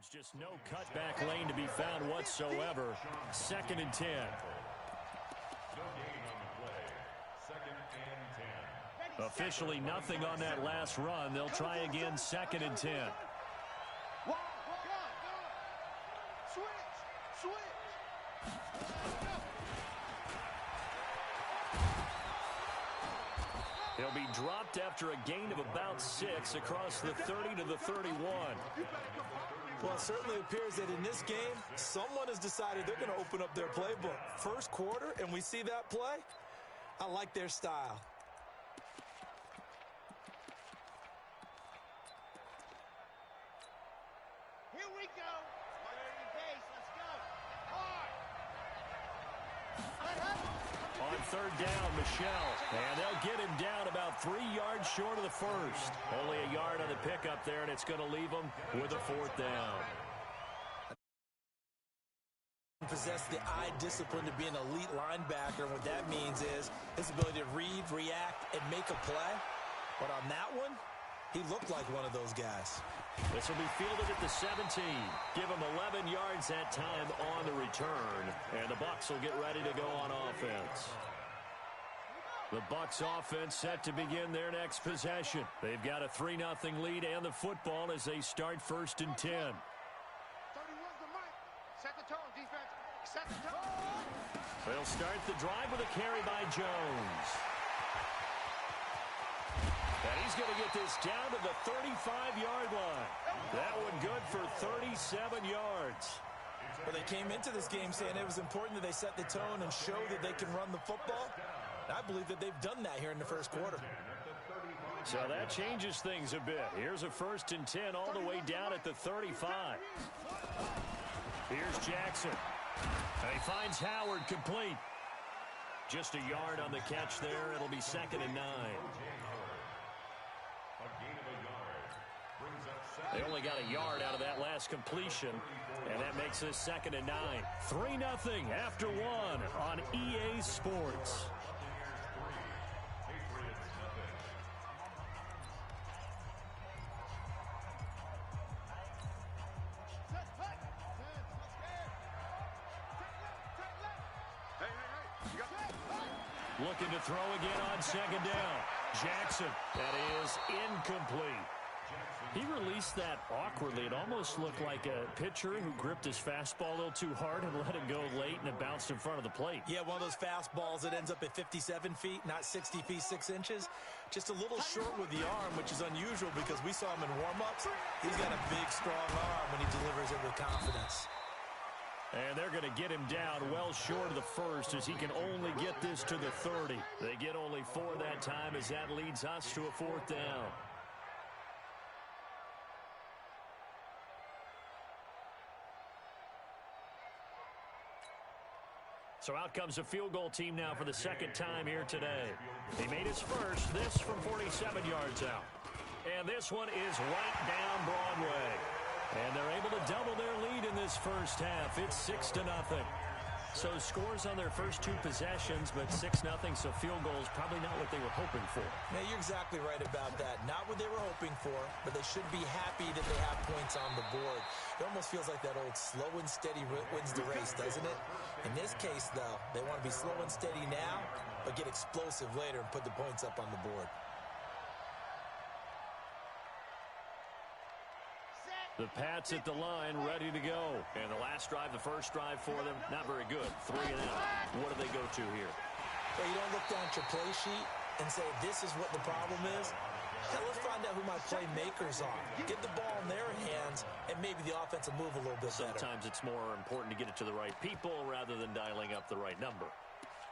coverage. Just no cutback lane to be found whatsoever. 2nd and 10. Officially nothing on that last run. They'll try again, 2nd and 10. He'll be dropped after a gain of about 6 across the 30 to the 31. Well, it certainly appears that in this game, someone has decided they're going to open up their playbook. First quarter, and we see that play. I like their style. Here we go. Base, let's go. Hard. On 3rd down, Michelle. And they'll get him down about 3 yards short of the first. Only a yard on the pickup there, and it's going to leave him with a 4th down. Possess the eye discipline to be an elite linebacker. And what that means is his ability to read, react, and make a play. But on that one, he looked like one of those guys. This will be fielded at the 17. Give him 11 yards that time on the return. And the Bucs will get ready to go on offense. The Bucs offense set to begin their next possession. They've got a 3-0 lead and the football as they start 1st and 10. 31's the mic. Set the tone, defense. Set the tone. They'll start the drive with a carry by Jones. And he's going to get this down to the 35-yard line. That one good for 37 yards. Well, they came into this game saying it was important that they set the tone and show that they can run the football. And I believe that they've done that here in the first quarter. So that changes things a bit. Here's a 1st and 10 all the way down at the 35. Here's Jackson. And he finds Howard complete. Just a yard on the catch there. It'll be 2nd and 9. They only got a yard out of that last completion, and that makes this 2nd and 9. 3-0 after 1 on EA Sports. Looking to throw again on 2nd down. Jackson, that is incomplete. He released that awkwardly. It almost looked like a pitcher who gripped his fastball a little too hard and let it go late, and it bounced in front of the plate. Yeah, one of those fastballs that ends up at 57 feet, not 60 feet, 6 inches. Just a little short with the arm, which is unusual because we saw him in warm-ups. He's got a big, strong arm when he delivers it with confidence. And they're going to get him down well short of the first as he can only get this to the 30. They get only 4 that time as that leads us to a 4th down. So out comes a field goal team now for the 2nd time here today. He made his first, this from 47 yards out. And this one is right down Broadway. And they're able to double their lead in this first half. It's 6-0. So scores on their first 2 possessions, but 6-0, so field goal is probably not what they were hoping for. Yeah, you're exactly right about that. Not what they were hoping for, but they should be happy that they have points on the board. It almost feels like that old slow and steady wins the race, doesn't it? In this case, though, they want to be slow and steady now, but get explosive later and put the points up on the board. The Pats at the line, ready to go. And the last drive, the first drive for them, not very good. 3 and out. What do they go to here? Well, you don't look down at your play sheet and say, this is what the problem is. Now, let's find out who my playmakers are. Get the ball in their hands, and maybe the offense will move a little bit better. Sometimes it's more important to get it to the right people rather than dialing up the right number.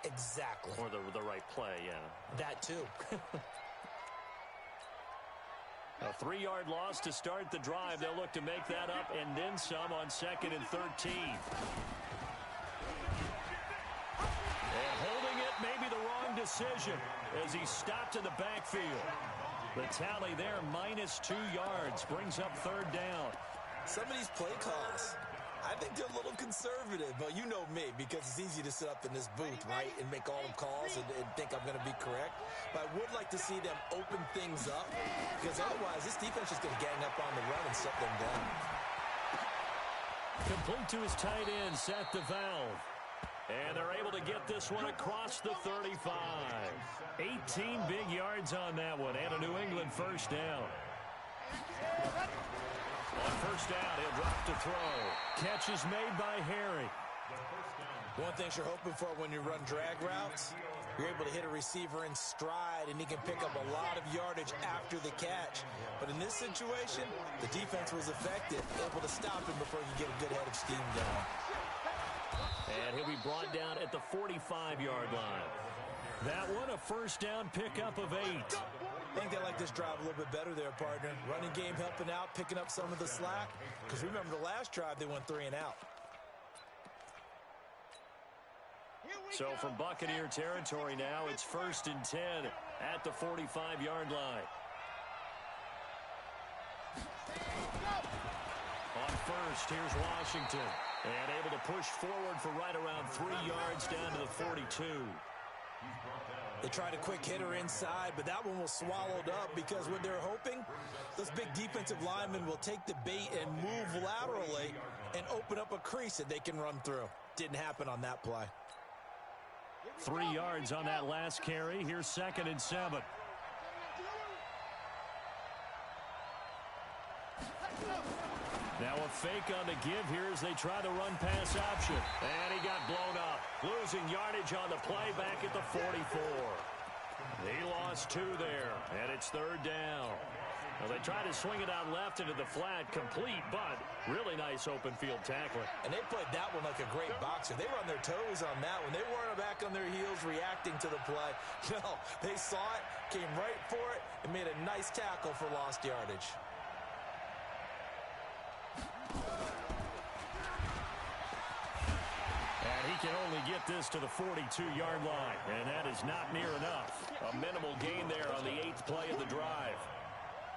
Exactly. Or the right play, yeah. That, too. A 3-yard loss to start the drive. They'll look to make that up and then some on 2nd and 13. And holding it may be the wrong decision as he stopped in the backfield. The tally there, -2 yards, brings up 3rd down. Some of these play calls, I think they're a little conservative. But you know me, because it's easy to sit up in this booth, right, and make all the calls and think I'm going to be correct. But I would like to see them open things up, because otherwise this defense is going to gang up on the run and shut them down. Complete to his tight end, Seth the Valve. And they're able to get this one across the 35. 18 big yards on that one, and a New England first down. On first down, he'll drop to throw. Catch is made by Harry. One thing you're hoping for when you run drag routes, you're able to hit a receiver in stride, and he can pick up a lot of yardage after the catch. But in this situation, the defense was effective, able to stop him before you get a good head of steam going. And he'll be brought down at the 45-yard line. That one, a first down pickup of 8. I think they like this drive a little bit better there, partner. Running game helping out, picking up some of the slack. Because remember the last drive, they went 3 and out. So from Buccaneer territory now, it's 1st and 10 at the 45-yard line. On first, here's Washington. And able to push forward for right around 3 yards down to the 42. They tried a quick hitter inside, but that one was swallowed up because what they're hoping, those big defensive linemen will take the bait and move laterally and open up a crease that they can run through. Didn't happen on that play. 3 yards on that last carry. Here's 2nd and 7. Now a fake on the give here as they try the run pass option. And he got blown up. Losing yardage on the play back at the 44. He lost 2 there, and it's 3rd down. Well, they try to swing it out left into the flat, complete, but really nice open field tackling. And they played that one like a great boxer. They were on their toes on that one. They weren't back on their heels reacting to the play. No, they saw it, came right for it, and made a nice tackle for lost yardage. And he can only get this to the 42-yard line, and that is not near enough. A minimal gain there on the 8th play of the drive.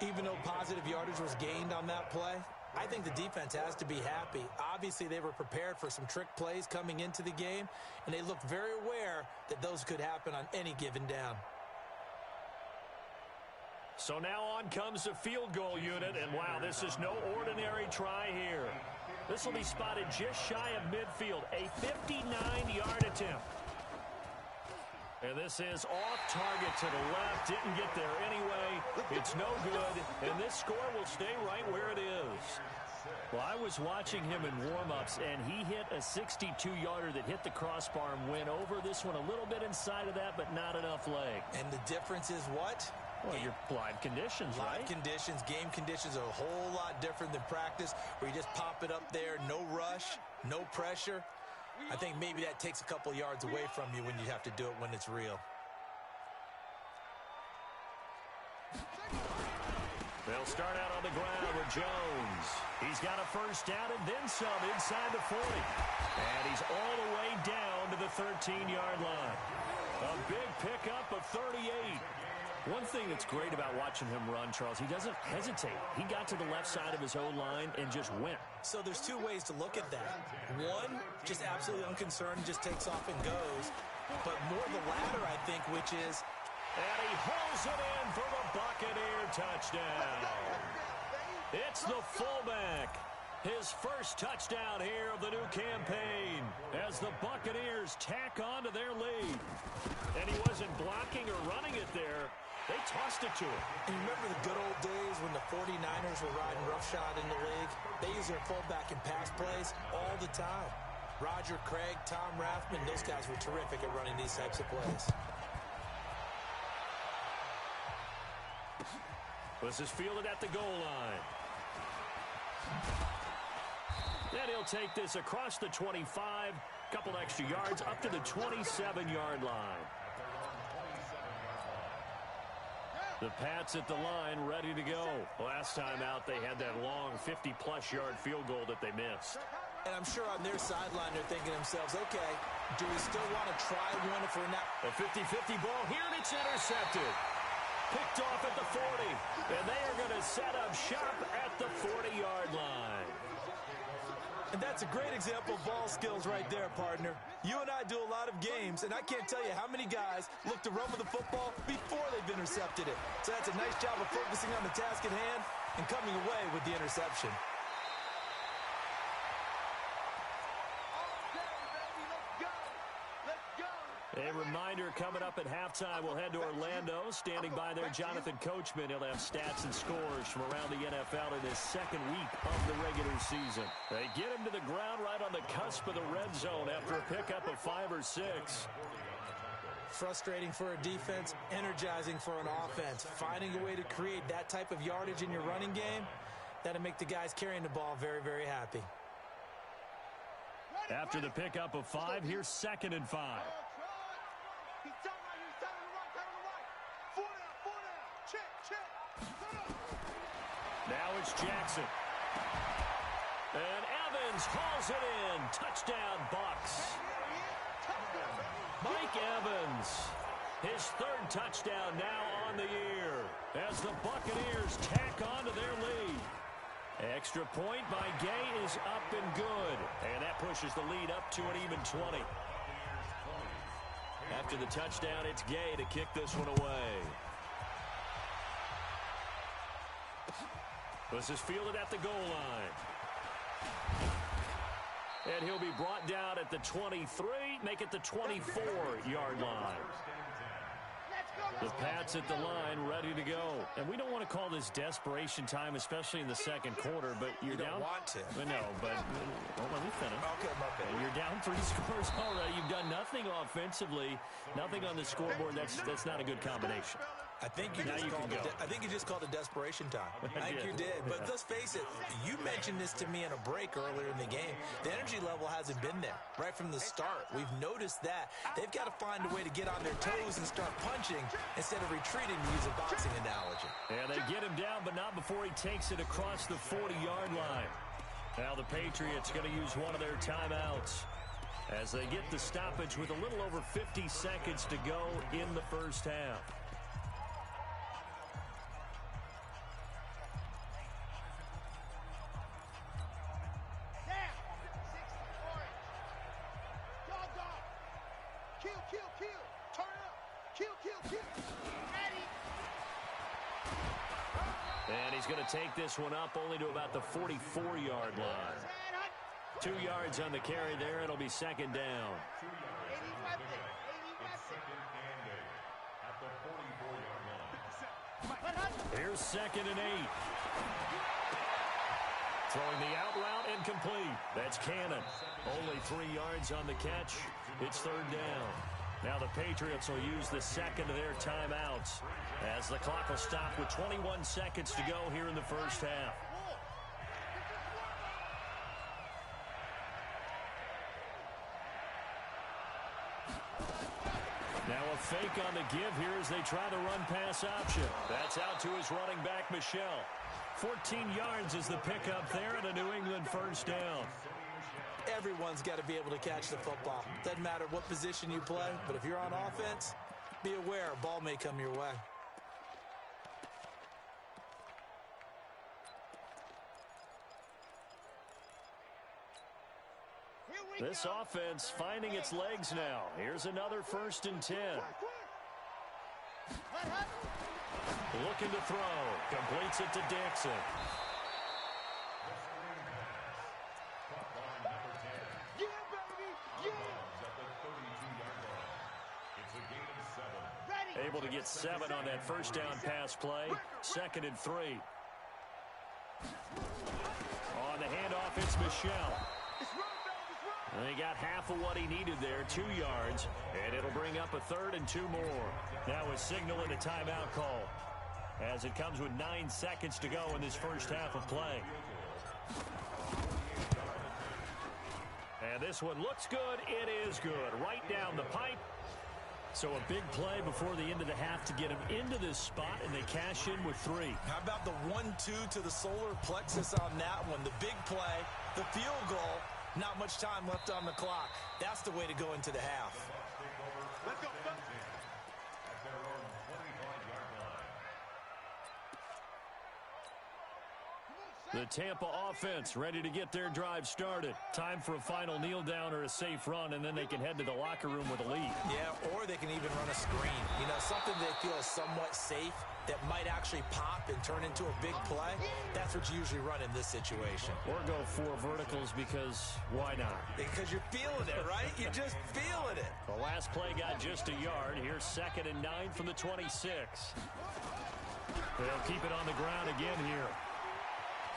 Even though positive yardage was gained on that play, I think the defense has to be happy. Obviously, they were prepared for some trick plays coming into the game, and they looked very aware that those could happen on any given down. So now on comes the field goal unit, and wow, this is no ordinary try here. This will be spotted just shy of midfield, a 59-yard attempt. And this is off target to the left. Didn't get there anyway. It's no good. And this score will stay right where it is. Well, I was watching him in warm-ups, and he hit a 62-yarder that hit the crossbar and went over. This one a little bit inside of that, but not enough leg. And the difference is what? Well, your live conditions, right? Live conditions, game conditions are a whole lot different than practice, where you just pop it up there, no rush, no pressure. I think maybe that takes a couple yards away from you when you have to do it when it's real. They'll start out on the ground with Jones. He's got a first down and then some inside the 40. And he's all the way down to the 13-yard line. A big pickup of 38. One thing that's great about watching him run, Charles, he doesn't hesitate. He got to the left side of his own line and just went. So there's 2 ways to look at that. One, just absolutely unconcerned, just takes off and goes. But more the latter, I think, which is... And he hauls it in for the Buccaneer touchdown. It's the fullback. His first touchdown here of the new campaign as the Buccaneers tack on to their lead. And he wasn't blocking or running it there. They tossed it to him. And you remember the good old days when the 49ers were riding roughshod in the league? They use their fullback in pass plays all the time. Roger Craig, Tom Rathman, those guys were terrific at running these types of plays. This is fielded at the goal line. Then he'll take this across the 25, couple extra yards up to the 27-yard line. The Pats at the line, ready to go. Last time out, they had that long 50-plus yard field goal that they missed. And I'm sure on their sideline, they're thinking to themselves, okay, do we still want to try one if we're not? A 50-50 ball here, and it's intercepted. Picked off at the 40, and they are going to set up shop at the 40-yard line. And that's a great example of ball skills right there, partner. You and I do a lot of games, and I can't tell you how many guys look to run with the football before they've intercepted it. So that's a nice job of focusing on the task at hand and coming away with the interception. A reminder coming up at halftime, we'll head to Orlando. Standing by there, Jonathan Coachman. He'll have stats and scores from around the NFL in his second week of the regular season. They get him to the ground right on the cusp of the red zone after a pickup of 5 or 6. Frustrating for a defense, energizing for an offense. Finding a way to create that type of yardage in your running game, that'll make the guys carrying the ball very, very happy. After the pickup of 5, here's 2nd and 5. Now it's Jackson. And Evans hauls it in. Touchdown, Bucks. Mike Evans, his 3rd touchdown now on the year as the Buccaneers tack on to their lead. Extra point by Gay is up and good. And that pushes the lead up to an even 20. After the touchdown, it's Gay to kick this one away. This is fielded at the goal line. And he'll be brought down at the 23, make it the 24-yard line. The Pats at the line, ready to go. And we don't want to call this desperation time, especially in the second quarter, but you're down. You don't want to. No, but well, let me finish. Okay, my bad. You're down 3 scores already. You've done nothing offensively, nothing on the scoreboard. That's not a good combination. I think you just called it desperation time. I think you did. But let's face it, you mentioned this to me in a break earlier in the game. The energy level hasn't been there right from the start. We've noticed that. They've got to find a way to get on their toes and start punching instead of retreating, to use a boxing analogy. Yeah, they get him down, but not before he takes it across the 40-yard line. Now the Patriots going to use one of their timeouts as they get the stoppage with a little over 50 seconds to go in the first half. And he's going to take this one up only to about the 44-yard line. 2 yards on the carry there. It'll be 2nd down. Here's 2nd and 8. Throwing the out route incomplete. That's Cannon. Only 3 yards on the catch. It's 3rd down. Now the Patriots will use the second of their timeouts as the clock will stop with 21 seconds to go here in the first half. Now a fake on the give here as they try the run-pass option. That's out to his running back, Michel. 14 yards is the pickup there and a New England first down. Everyone's got to be able to catch the football. Doesn't matter what position you play, but if you're on offense, be aware a ball may come your way. This offense finding its legs now. Here's another 1st and 10. Looking to throw. Completes it to Dixon. Able to get 7 on that first down pass play. 2nd and 3. On the handoff, it's Michel. And he got half of what he needed there, 2 yards, and it'll bring up a 3rd and 2 more. Now a signal and a timeout call as it comes with 9 seconds to go in this first half of play. And this one looks good. It is good. Right down the pipe. So a big play before the end of the half to get him into this spot, and they cash in with 3. How about the 1-2 to the solar plexus on that one? The big play, the field goal, not much time left on the clock. That's the way to go into the half. Let's go. The Tampa offense ready to get their drive started. Time for a final kneel down or a safe run, and then they can head to the locker room with a lead. Yeah, or they can even run a screen. You know, something they feel is somewhat safe that might actually pop and turn into a big play. That's what you usually run in this situation. Or go 4 verticals because why not? Because you're feeling it, right? You're just feeling it. The last play got just a yard. Here's 2nd and 9 from the 26. They'll keep it on the ground again here.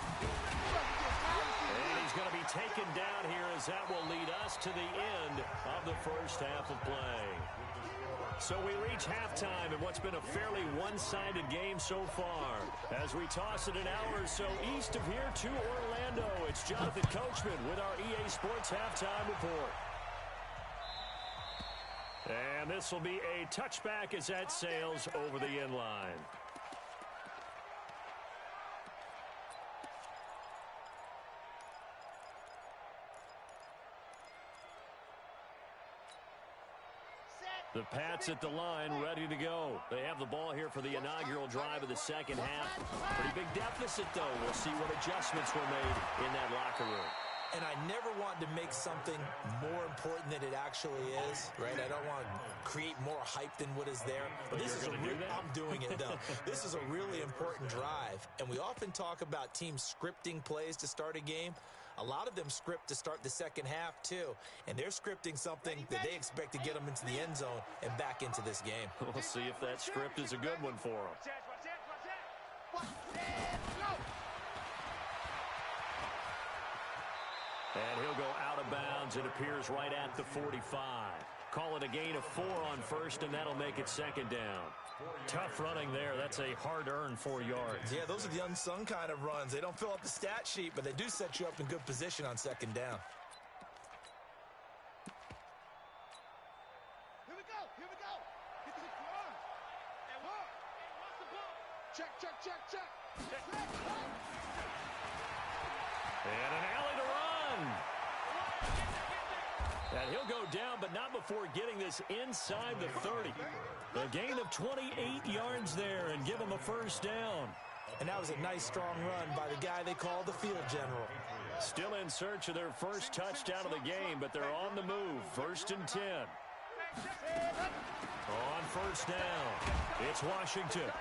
And he's going to be taken down here as that will lead us to the end of the first half of play. So we reach halftime in what's been a fairly one-sided game so far. As we toss it an hour or so east of here to Orlando, it's Jonathan Coachman with our EA Sports Halftime Report. And this will be a touchback as that sails over the end line. The Pats at the line, ready to go. They have the ball here for the inaugural drive of the second half. Pretty big deficit, though. We'll see what adjustments were made in that locker room. And I never want to make something more important than it actually is, right? I don't want to create more hype than what is there. But this is I'm doing it, though. This is a really important drive. And we often talk about teams scripting plays to start a game. A lot of them script to start the second half, too. And they're scripting something that they expect to get them into the end zone and back into this game. We'll see if that script is a good one for them. And he'll go out of bounds. It appears right at the 45. Call it a gain of 4 on first, and that'll make it 2nd down. Tough running there. That's a hard-earned 4 yards. Yeah, those are the unsung kind of runs. They don't fill up the stat sheet, but they do set you up in good position on 2nd down. Here we go. Here we go. Get this run. And what? What's the ball? Check, check, check, check. And an alley to run. And he'll go down, but not before getting this inside the 30. A gain of 28 yards there and give him a first down. And that was a nice, strong run by the guy they call the field general. Still in search of their first touchdown of the game, but they're on the move. 1st and 10. On first down, it's Washington.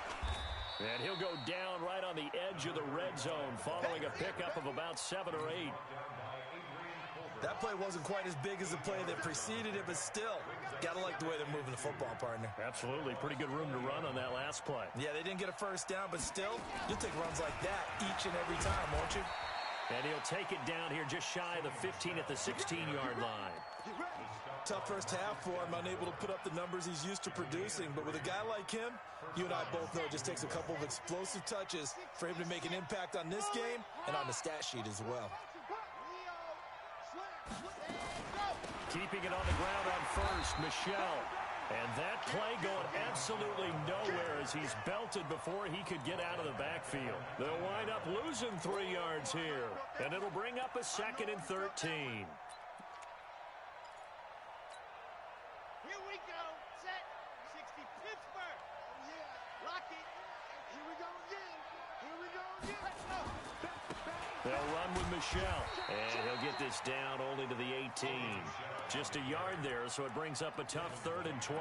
And he'll go down right on the edge of the red zone following a pickup of about 7 or 8. That play wasn't quite as big as the play that preceded it, but still, got to like the way they're moving the football, partner. Absolutely. Pretty good room to run on that last play. Yeah, they didn't get a first down, but still, you'll take runs like that each and every time, won't you? And he'll take it down here just shy of the 15 at the 16-yard line. Tough first half for him, unable to put up the numbers he's used to producing. But with a guy like him, you and I both know it just takes a couple of explosive touches for him to make an impact on this game and on the stat sheet as well. Keeping it on the ground on first, Michel. And that play going absolutely nowhere as he's belted before he could get out of the backfield. They'll wind up losing 3 yards here. And it'll bring up a 2nd and 13. Here we go. Set. 60 Pittsburgh. Oh, yeah. Lock it. Here we go again. Here we go again. Let's go. They'll run with Michel. And he'll get this down only to the 18. Just a yard there, so it brings up a tough 3rd and 12.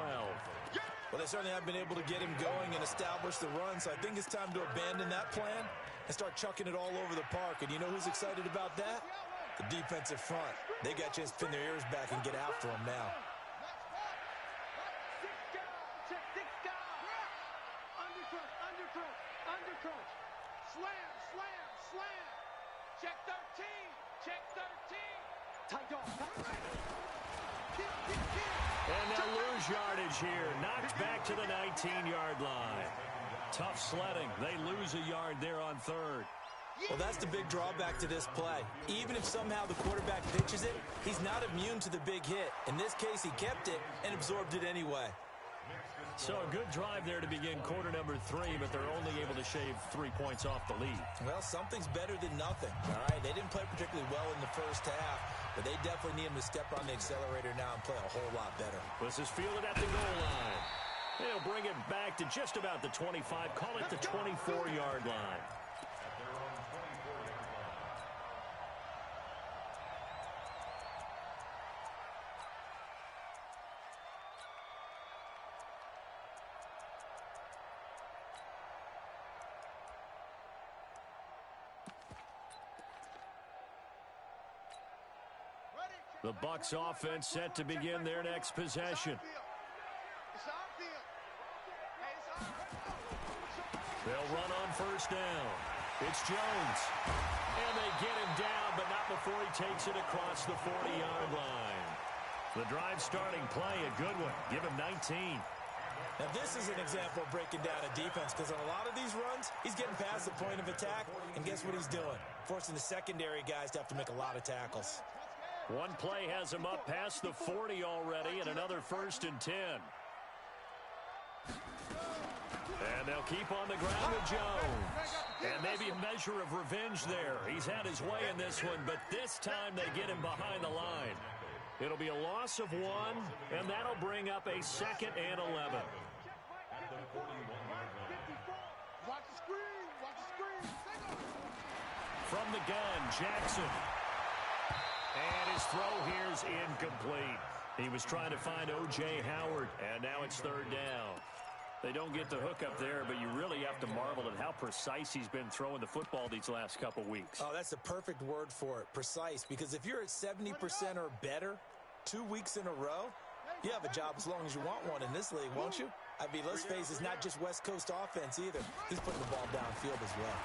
Well, they certainly have been able to get him going and establish the run, so I think it's time to abandon that plan and start chucking it all over the park. And you know who's excited about that? The defensive front. They got you to spin their ears back and get after him now. Undercrunch. Slam, slam, slam. Check 13. Check 13. Tight dog. And they'll lose yardage here. Knocked back to the 19-yard line. Tough sledding. They lose a yard there on 3rd. Well, that's the big drawback to this play. Even if somehow the quarterback pitches it, he's not immune to the big hit. In this case, he kept it and absorbed it anyway. So a good drive there to begin quarter number 3, but they're only able to shave 3 points off the lead. Well, something's better than nothing, all right? They didn't play particularly well in the first half, but they definitely need him to step on the accelerator now and play a whole lot better. This is fielded at the goal line. They'll bring it back to just about the 25, call it the 24-yard line. The Bucs offense set to begin their next possession. It's our field. Hey, it's our. They'll run on first down. It's Jones. And they get him down, but not before he takes it across the 40-yard line. The drive starting play, a good one. Give him 19. Now, this is an example of breaking down a defense, because on a lot of these runs, he's getting past the point of attack, and guess what he's doing? Forcing the secondary guys to have to make a lot of tackles. One play has him up past the 40 already, and another 1st and 10. And they'll keep on the ground with Jones. And maybe a measure of revenge there. He's had his way in this one, but this time they get him behind the line. It'll be a loss of 1, and that'll bring up a 2nd and 11. Watch the screen. Watch the screen. From the gun, Jackson. And his throw here's incomplete. He was trying to find O.J. Howard, and now it's 3rd down. They don't get the hook up there, but you really have to marvel at how precise he's been throwing the football these last couple weeks. Oh, that's the perfect word for it, precise, because if you're at 70% or better 2 weeks in a row, you have a job as long as you want one in this league, won't you? I mean, let's face it, it's not just West Coast offense either. He's putting the ball downfield as well.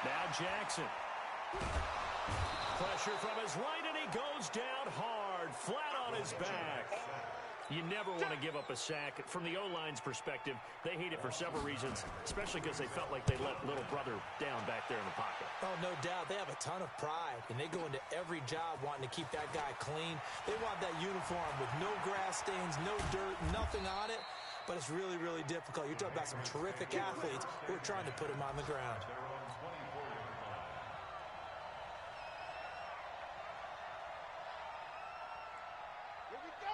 Now Jackson. Pressure from his right, and he goes down hard, flat on his back. You never want to give up a sack. From the O-line's perspective, they hate it for several reasons, especially because they felt like they let little brother down back there in the pocket. Oh, no doubt. They have a ton of pride, and they go into every job wanting to keep that guy clean. They want that uniform with no grass stains, no dirt, nothing on it, but it's really, really difficult. You're talking about some terrific athletes who are trying to put him on the ground.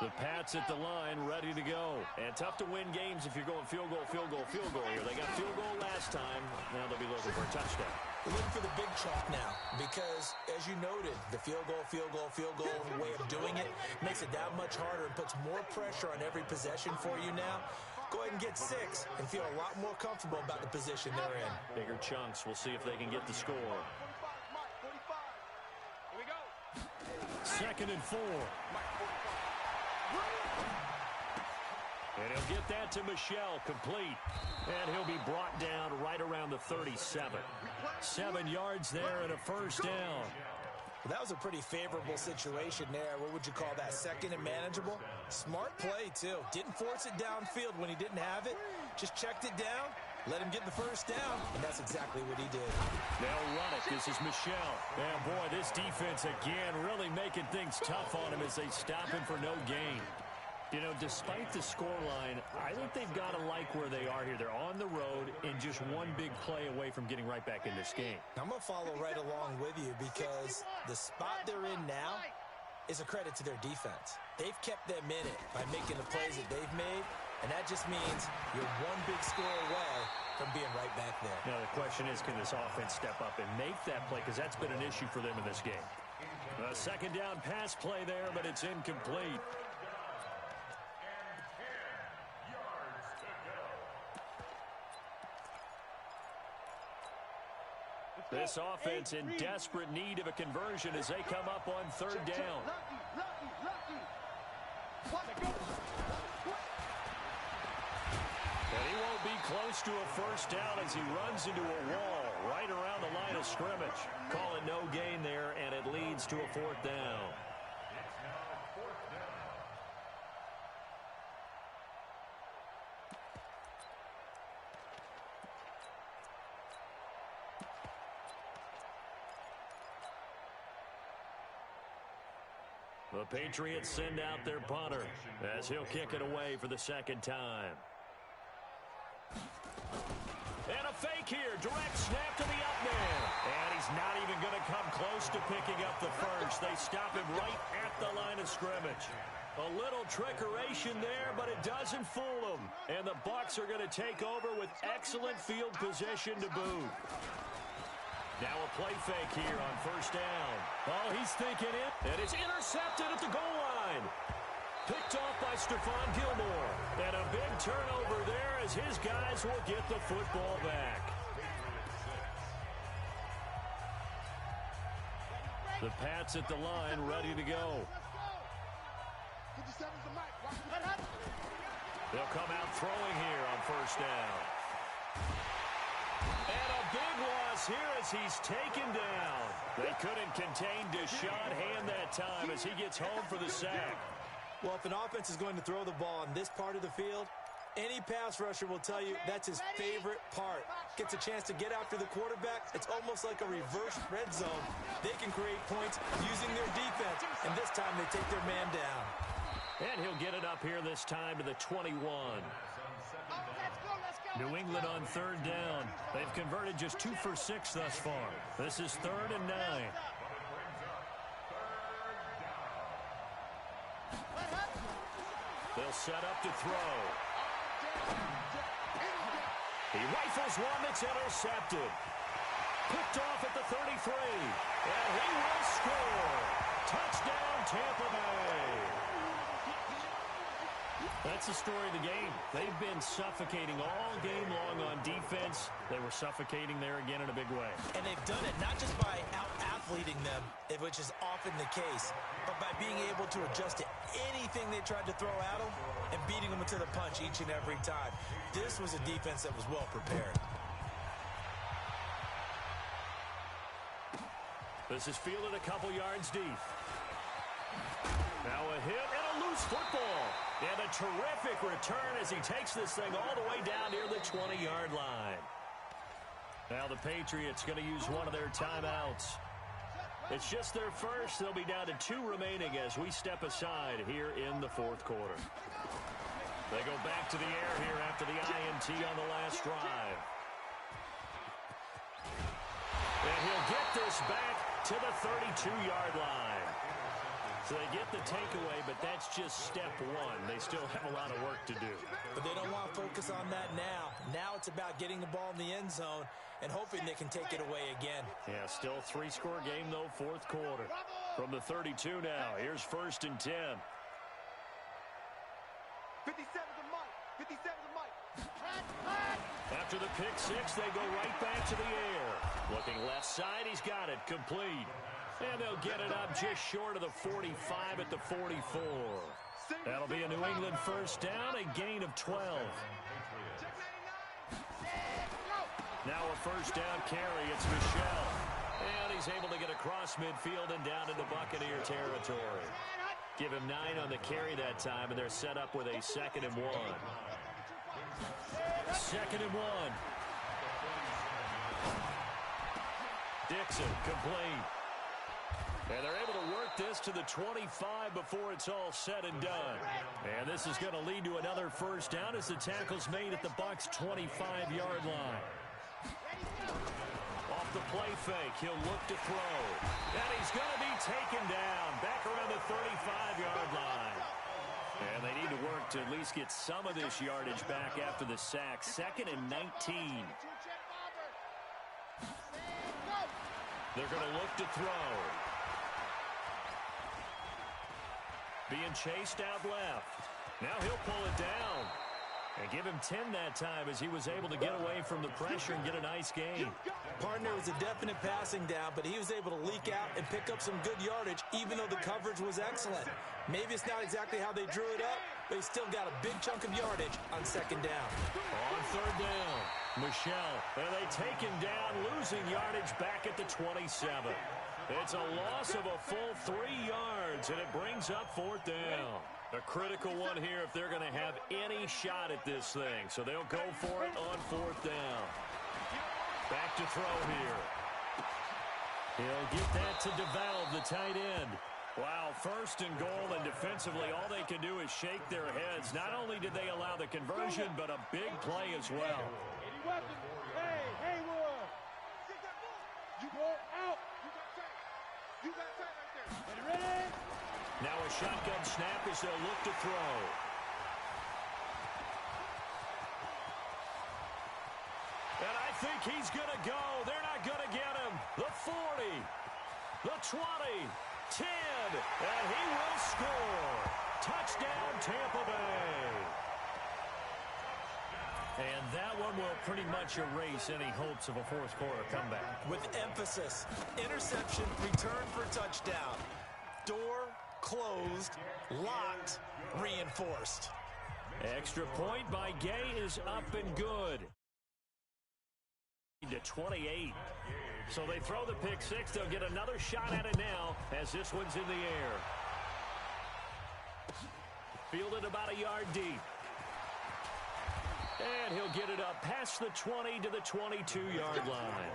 The Pats at the line, ready to go. And tough to win games if you're going field goal, field goal, field goal here. They got field goal last time. Now they'll be looking for a touchdown. They're looking for the big chalk now because, as you noted, the field goal way of doing it makes it that much harder and puts more pressure on every possession for you now. Go ahead and get 6 and feel a lot more comfortable about the position they're in. Bigger chunks. We'll see if they can get the score. 45. Here we go. 2nd and 4. And he'll get that to Michelle, complete. And he'll be brought down right around the 37. 7 yards there and a 1st down. Well, that was a pretty favorable situation there. What would you call that? 2nd and manageable? Smart play, too. Didn't force it downfield when he didn't have it. Just checked it down, let him get the 1st down, and that's exactly what he did. They'll run it. This is Michelle. And, boy, this defense, again, really making things tough on him as they stop him for no gain. You know, despite the scoreline, I think they've got to like where they are here. They're on the road and just one big play away from getting right back in this game. I'm going to follow right along with you because the spot they're in now is a credit to their defense. They've kept them in it by making the plays that they've made, and that just means you're one big score away from being right back there. Now, the question is, can this offense step up and make that play? Because that's been an issue for them in this game. A 2nd down pass play there, but it's incomplete. This offense in desperate need of a conversion as they come up on 3rd down. And he won't be close to a 1st down as he runs into a wall right around the line of scrimmage. Calling no gain there, and it leads to a 4th down. The Patriots send out their punter as he'll kick it away for the 2nd time. And a fake here. Direct snap to the up man. And he's not even going to come close to picking up the 1st. They stop him right at the line of scrimmage. A little trickeration there, but it doesn't fool them. And the Bucs are going to take over with excellent field position to boot. Now a play fake here on 1st down. Oh, he's thinking it. And it's intercepted at the goal line. Picked off by Stephon Gilmore. And a big turnover there as his guys will get the football back. The Pats at the line, ready to go. 57's the mic. They'll come out throwing here on first down. And a big loss here as he's taken down. They couldn't contain Deshaun Hand that time as he gets home for the sack. Well, if an offense is going to throw the ball on this part of the field, any pass rusher will tell you that's his favorite part. Gets a chance to get after the quarterback. It's almost like a reverse red zone. They can create points using their defense, and this time they take their man down. And he'll get it up here this time to the 21. New England on third down. They've converted just 2 for 6 thus far. This is 3rd and 9. They'll set up to throw. He rifles one that's intercepted. Picked off at the 33. And he will score. Touchdown, Tampa Bay. That's the story of the game. They've been suffocating all game long on defense. They were suffocating there again in a big way. And they've done it not just by out-athleting them, which is often the case, but by being able to adjust to anything they tried to throw at them and beating them to the punch each and every time. This was a defense that was well prepared. This is fielded a couple yards deep. Now a hit and a loose football. And a terrific return as he takes this thing all the way down near the 20-yard line. Now the Patriots going to use one of their timeouts. It's just their first. They'll be down to 2 remaining as we step aside here in the 4th quarter. They go back to the air here after the INT on the last drive. And he'll get this back to the 32-yard line. So they get the takeaway, but that's just step 1. They still have a lot of work to do. But they don't want to focus on that now. Now it's about getting the ball in the end zone and hoping they can take it away again. Yeah, still 3-score game, though, 4th quarter. From the 32 now, here's 1st and 10. 57's the mic. 57's the mic. After the pick 6, they go right back to the air. Looking left side, he's got it, complete. And they'll get it up just short of the 45 at the 44. That'll be a New England first down, a gain of 12. Now a first down carry, it's Michel. And he's able to get across midfield and down into Buccaneer territory. Give him 9 on the carry that time, and they're set up with a 2nd and 1. 2nd and 1. Dixon, complete. And they're able to work this to the 25 before it's all said and done. And this is going to lead to another first down as the tackle's made at the Bucs' 25-yard line. Off the play fake, he'll look to throw. And he's going to be taken down back around the 35-yard line. And they need to work to at least get some of this yardage back after the sack. 2nd and 19. They're going to look to throw. Being chased out left. Now he'll pull it down. And give him 10 that time as he was able to get away from the pressure and get a nice gain. Partner was a definite passing down, but he was able to leak out and pick up some good yardage, even though the coverage was excellent. Maybe it's not exactly how they drew it up, but he still got a big chunk of yardage on 2nd down. On 3rd down, Michel. And they take him down, losing yardage back at the 27. It's a loss of a full 3 yards, and it brings up 4th down. A critical one here if they're going to have any shot at this thing. So they'll go for it on 4th down. Back to throw here. He'll get that to DeValve, the tight end. Wow, 1st and goal, and defensively all they can do is shake their heads. Not only did they allow the conversion, but a big play as well. Hey, Haywood. You go out. You got time right there. Ready? Now a shotgun snap as they'll look to throw. And I think he's going to go. They're not going to get him. The 40, the 20, 10, and he will score. Touchdown, Tampa Bay. And that one will pretty much erase any hopes of a fourth quarter comeback. With emphasis, interception, return for touchdown. Door closed, locked, reinforced. Extra point by Gay is up and good. To 28. So they throw the pick six. They'll get another shot at it now as this one's in the air. Fielded about a yard deep. And he'll get it up past the 20 to the 22-yard line.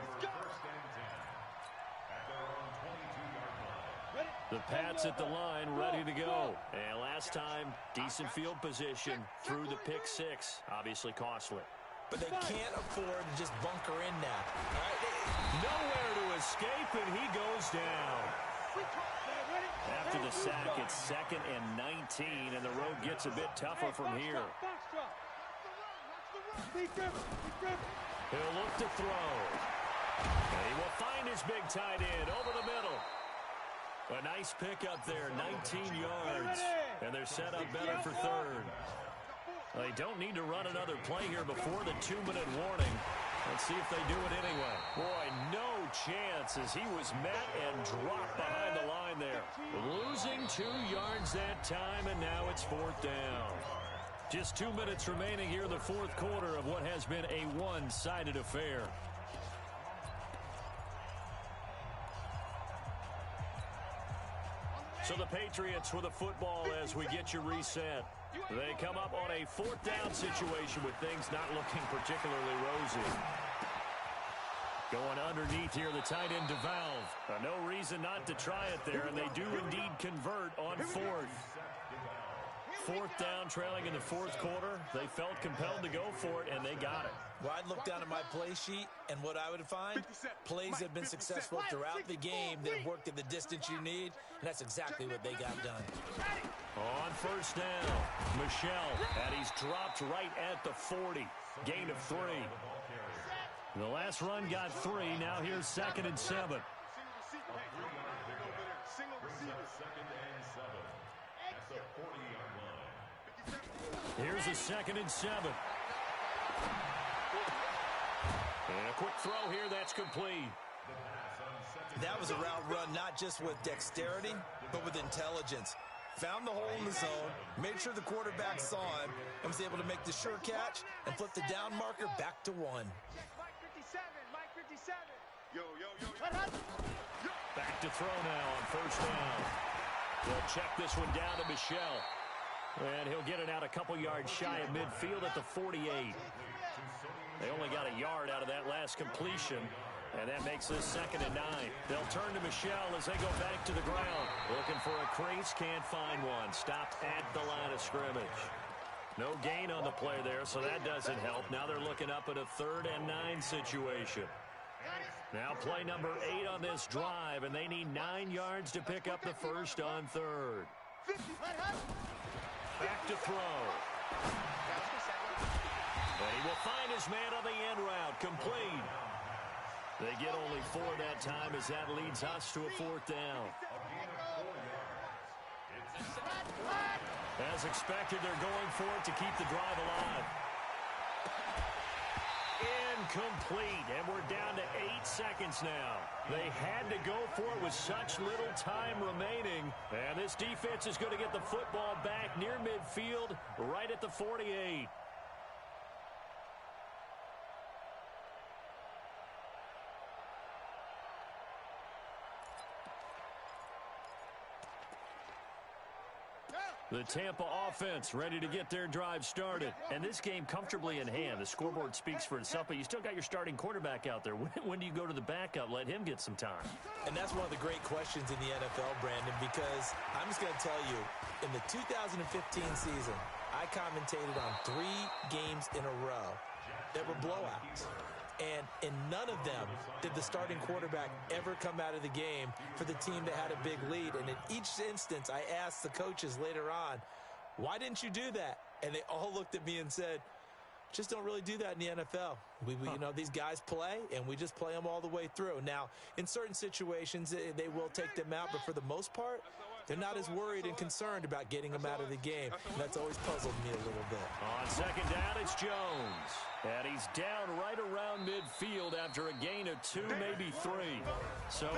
The Pats at the line, ready to go. And last time, decent field position through the pick six. Obviously costly. But they can't afford to just bunker in now. Nowhere to escape, and he goes down. After the sack, it's 2nd and 19, and the road gets a bit tougher from here. He'll look to throw. And he will find his big tight end over the middle. A nice pickup there, 19 yards. And they're set up better for third. They don't need to run another play here before the 2-minute warning. Let's see if they do it anyway. Boy, no chance as he was met and dropped behind the line there. Losing 2 yards that time, and now it's 4th down. Just 2 minutes remaining here in the fourth quarter of what has been a one-sided affair. So the Patriots with the football as we get you reset. They come up on a 4th down situation with things not looking particularly rosy. Going underneath here, the tight end DeValve. No reason not to try it there, and they do indeed convert on 4th. 4th down, trailing in the fourth quarter. They felt compelled to go for it, and they got it. Well, I'd look down at my play sheet, and what I would find, plays have been successful throughout the game that worked at the distance you need, and that's exactly what they got done. On 1st down, Michel, and he's dropped right at the 40. Gain of 3. The last run got 3. Now here's 2nd and 7. Here's a 2nd and 7. And a quick throw here that's complete. That was a route run not just with dexterity, but with intelligence. Found the hole in the zone, made sure the quarterback saw him, and was able to make the sure catch and flip the down marker back to 1. Mike 57, Mike 57. Back to throw now on 1st down. They'll check this one down to Michel. And he'll get it out a couple yards shy of midfield at the 48. They only got a yard out of that last completion. And that makes this 2nd and 9. They'll turn to Michel as they go back to the ground. Looking for a crease, can't find one. Stopped at the line of scrimmage. No gain on the play there, so that doesn't help. Now they're looking up at a 3rd and 9 situation. Now play number 8 on this drive, and they need 9 yards to pick up the first on 3rd. Back to throw. And he will find his man on the end route. Complete. They get only 4 that time as that leads us to a 4th down. As expected, they're going for it to keep the drive alive. Incomplete, and we're down to 8 seconds now. They had to go for it with such little time remaining, and this defense is going to get the football back near midfield, right at the 48. The Tampa offense ready to get their drive started. And this game comfortably in hand. The scoreboard speaks for itself, but you still got your starting quarterback out there. When do you go to the backup? Let him get some time. And that's one of the great questions in the NFL, Brandon, because I'm just going to tell you, in the 2015 season, I commentated on 3 games in a row that were blowouts. And in none of them did the starting quarterback ever come out of the game for the team that had a big lead. And in each instance, I asked the coaches later on, why didn't you do that? And they all looked at me and said, just don't really do that in the NFL. You know, these guys play, and we just play them all the way through. Now, in certain situations, they will take them out, but for the most part, They're not as worried and concerned about getting him out of the game. And that's always puzzled me a little bit. On second down, it's Jones. And he's down right around midfield after a gain of 2, maybe 3. So,